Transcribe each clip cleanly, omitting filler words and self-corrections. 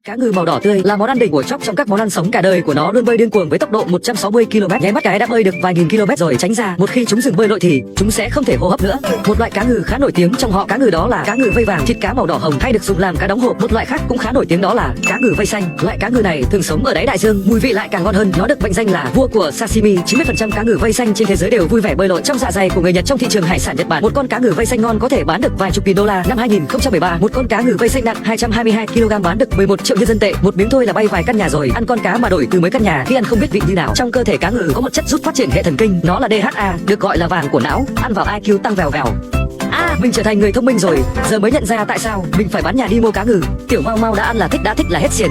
Cá ngừ màu đỏ tươi là món ăn đỉnh của Chóc trong các món ăn sống. Cả đời của nó luôn bơi điên cuồng với tốc độ 160 km. Nháy mắt cái đã bơi được vài nghìn km rồi. Tránh ra, một khi chúng dừng bơi lội thì chúng sẽ không thể hô hấp nữa. Một loại cá ngừ khá nổi tiếng trong họ cá ngừ đó là cá ngừ vây vàng, thịt cá màu đỏ hồng hay được dùng làm cá đóng hộp. Một loại khác cũng khá nổi tiếng đó là cá ngừ vây xanh. Loại cá ngừ này thường sống ở đáy đại dương, mùi vị lại càng ngon hơn. Nó được mệnh danh là vua của sashimi. 90% cá ngừ vây xanh trên thế giới đều vui vẻ bơi lội trong dạ dày của người Nhật trong thị trường hải sản Nhật Bản. Một con cá ngừ vây xanh ngon có thể bán được vài chục nghìn đô la. Năm 2013, một con cá ngừ vây xanh nặng 222 kg bán được 11 triệu nhân dân tệ. Một miếng thôi là bay vài căn nhà rồi. Ăn con cá mà đổi từ mấy căn nhà khi ăn không biết vị như nào. Trong cơ thể cá ngừ có một chất giúp phát triển hệ thần kinh, nó là DHA, được gọi là vàng của não. Ăn vào IQ tăng vèo vèo. Mình trở thành người thông minh rồi. Giờ mới nhận ra tại sao mình phải bán nhà đi mua cá ngừ. Tiểu Mau Mau đã ăn là thích là hết xiền.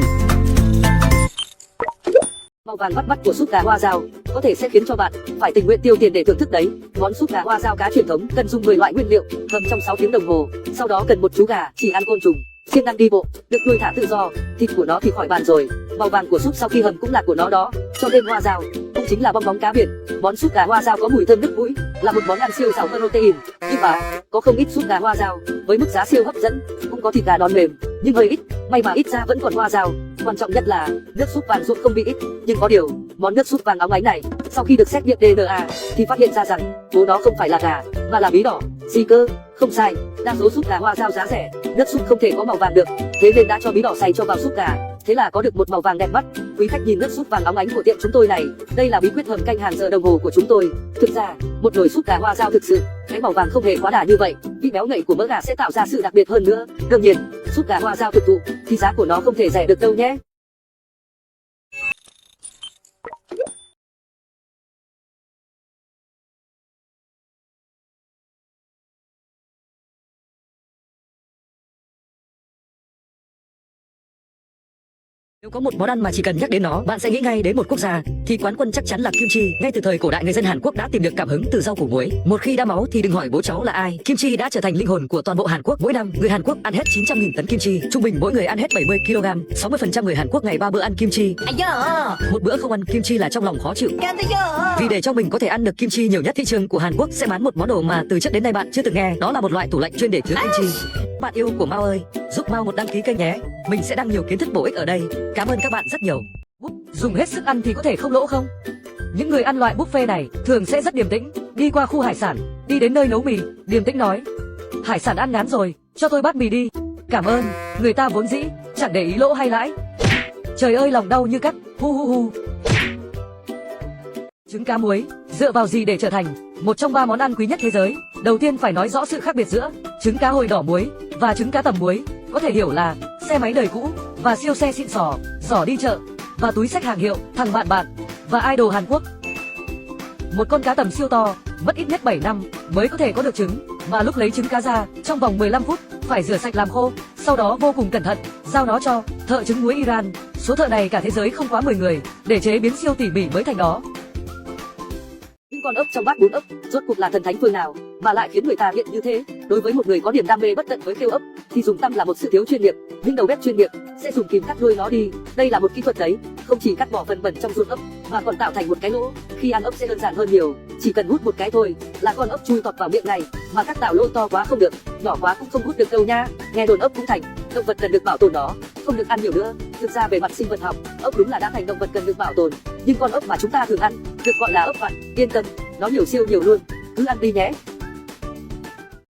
Màu vàng bắt mắt của súp gà hoa dao có thể sẽ khiến cho bạn phải tình nguyện tiêu tiền để thưởng thức đấy. Món súp gà hoa dao cá truyền thống cần dùng 10 loại nguyên liệu, hầm trong 6 tiếng đồng hồ. Sau đó cần một chú gà chỉ ăn côn trùng, siêng năng đi bộ, được nuôi thả tự do. Thịt của nó thì khỏi bàn rồi. Màu vàng của súp sau khi hầm cũng là của nó đó. Cho thêm hoa dao cũng chính là bong bóng cá biển. Món súp gà hoa dao có mùi thơm nước mũi, là một món ăn siêu giàu protein. Nhưng mà có không ít súp gà hoa dao với mức giá siêu hấp dẫn, cũng có thịt gà non mềm nhưng hơi ít. May mà ít ra vẫn còn hoa dao. Quan trọng nhất là nước súp vàng ruộm không bị ít. Nhưng có điều, món nước súp vàng óng ánh này sau khi được xét nghiệm DNA thì phát hiện ra rằng bố nó không phải là gà mà là bí đỏ. Gì cơ? Không sai, đa số súp gà hoa dao giá rẻ, nước súp không thể có màu vàng được, thế nên đã cho bí đỏ xay cho vào súp gà. Thế là có được một màu vàng đẹp mắt. Quý khách nhìn nước súp vàng óng ánh của tiệm chúng tôi này, đây là bí quyết hầm canh hàng giờ đồng hồ của chúng tôi. Thực ra, một nồi súp gà hoa dao thực sự, cái màu vàng không hề quá đà như vậy. Vị béo ngậy của mỡ gà sẽ tạo ra sự đặc biệt hơn nữa. Đương nhiên, súp gà hoa dao thực thụ thì giá của nó không thể rẻ được đâu nhé. Nếu có một món ăn mà chỉ cần nhắc đến nó, bạn sẽ nghĩ ngay đến một quốc gia, thì quán quân chắc chắn là kim chi. Ngay từ thời cổ đại, người dân Hàn Quốc đã tìm được cảm hứng từ rau củ muối. Một khi đã máu thì đừng hỏi bố cháu là ai. Kim chi đã trở thành linh hồn của toàn bộ Hàn Quốc. Mỗi năm, người Hàn Quốc ăn hết 900.000 tấn kim chi. Trung bình mỗi người ăn hết 70 kg. 60% người Hàn Quốc ngày 3 bữa ăn kim chi. Một bữa không ăn kim chi là trong lòng khó chịu. Vì để cho mình có thể ăn được kim chi nhiều nhất, thị trường của Hàn Quốc sẽ bán một món đồ mà từ trước đến nay bạn chưa từng nghe. Đó là một loại tủ lạnh chuyên để chứa kim chi. Bạn yêu của Mau ơi, giúp Mau một đăng ký kênh nhé. Mình sẽ đăng nhiều kiến thức bổ ích ở đây. Cảm ơn các bạn rất nhiều. Dùng hết sức ăn thì có thể không lỗ không? Những người ăn loại buffet này thường sẽ rất điềm tĩnh. Đi qua khu hải sản, đi đến nơi nấu mì, điềm tĩnh nói: hải sản ăn ngán rồi, cho tôi bát mì đi. Cảm ơn. Người ta vốn dĩ chẳng để ý lỗ hay lãi. Trời ơi, lòng đau như cắt. Hu hu hu. Trứng cá muối dựa vào gì để trở thành một trong 3 món ăn quý nhất thế giới? Đầu tiên phải nói rõ sự khác biệt giữa trứng cá hồi đỏ muối và trứng cá tầm muối. Có thể hiểu là xe máy đời cũ và siêu xe xịn sò, giỏ đi chợ và túi xách hàng hiệu, thằng bạn bạn và idol Hàn Quốc. Một con cá tầm siêu to mất ít nhất 7 năm mới có thể có được trứng, mà lúc lấy trứng cá ra trong vòng 15 phút phải rửa sạch làm khô, sau đó vô cùng cẩn thận giao nó cho thợ trứng muối Iran. Số thợ này cả thế giới không quá 10 người để chế biến siêu tỉ mỉ mới thành đó. Những con ốc trong bát bún ốc rốt cuộc là thần thánh phương nào mà lại khiến người ta nghiện như thế? Đối với một người có niềm đam mê bất tận với khêu ốc thì dùng tăm là một sự thiếu chuyên nghiệp. Nhưng đầu bếp chuyên nghiệp sẽ dùng kìm cắt đuôi nó đi. Đây là một kỹ thuật đấy, không chỉ cắt bỏ phần bẩn trong ruột ốc mà còn tạo thành một cái lỗ. Khi ăn ốc sẽ đơn giản hơn nhiều, chỉ cần hút một cái thôi là con ốc chui tọt vào miệng này. Mà các tạo lỗ to quá không được, nhỏ quá cũng không hút được đâu nha. Nghe đồn ốc cũng thành động vật cần được bảo tồn đó, không được ăn nhiều nữa. Thực ra về mặt sinh vật học, ốc đúng là đã thành động vật cần được bảo tồn. Nhưng con ốc mà chúng ta thường ăn được gọi là ốc vặn. Yên tâm, nó nhiều siêu nhiều luôn, cứ ăn đi nhé.